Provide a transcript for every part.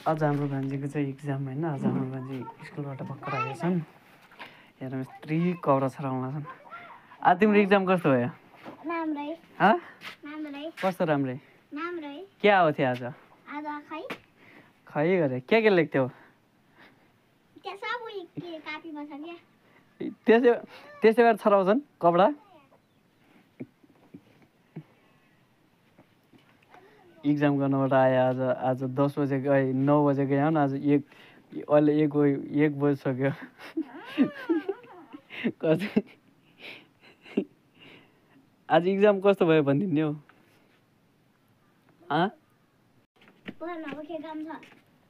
आज हाम्रो भान्जीको चाहिँ इक्जाम होइन। आज हाम्रो भान्जी स्कुलबाट भर्खर आएका छन्। हेरौँ यत्रै कब्रा छराउन छन्। आज तिम्रो इक्जाम कस्तो भयो? कस्तो राम्रै? के आएको थियो आज? खै गरे के लेख्थ्यौ? त्यसै गरेर छराउँछन् कपडा। इक्जाम गर्नबाट आयो आज 10 बजे गएँ, 9 बजे गएँ आज अहिले 1 बजिसक्यो। आज इक्जाम कस्तो भयो भनिदिनु हौ।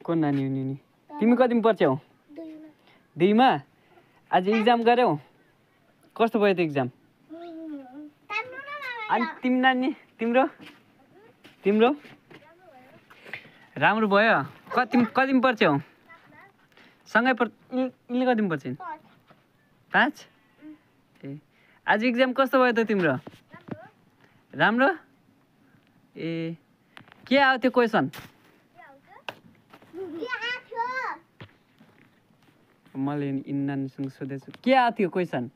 को नानी हुने नि? तिमी कतिमा पढ्छौ? 2मा। आज इक्जाम गर्यौ? कस्तो भयो त इक्जाम? अनि तिमी नानी तिम्रो राम्रो भयो? कतिमा पढ्छौ? सँगै यिनले कतिमा पढ्छन्? 5? ए आज इक्जाम कस्तो भयो त तिम्रो? राम्रो? ए के आयो त्यो क्वेसन? मैले इन्नानीसँग सोधेछु के आयो त्यो क्वेसन?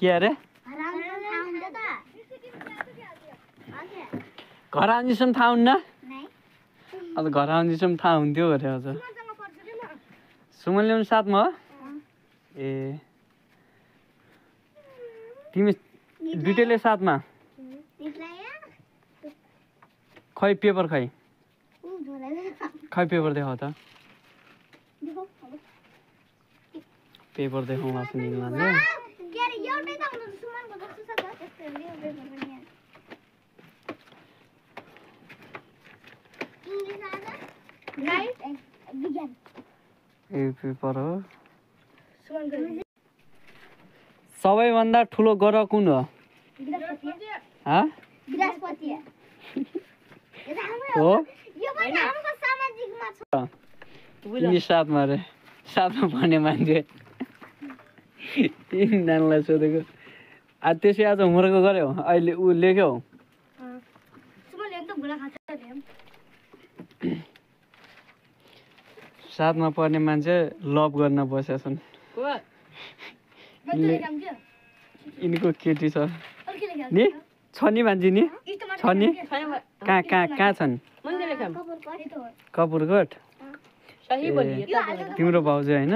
के अरे? घर आउनेसम्म थाहा हुन्न? अब घर आउनेसम्म थाहा हुन्थ्यो अरे। हजुर सुमन ल्याउनु 7मा हो? ए तिमी दुइटैले 7मा? खै पेपर खै पेपर देखाउ त। पेपर देखाउला सुनिलले। ए पेपर हो। सबैभन्दा ठुलो ग्रह कुन हो? हो तिमी 7मा रे। 7मा पढ्ने मान्छे नानीलाई सोधेको। आज त्यसै आज होमवर्क गर्यौ? अहिले ऊ लेख्यौ? 7मा पढ्ने मान्छे लभ गर्न बसेका छन्। यिनको केटी छ नि? छ नि मान्छे नि? छ नि? कहाँ छन्? कपुरकोट। तिम्रो भाउजू होइन?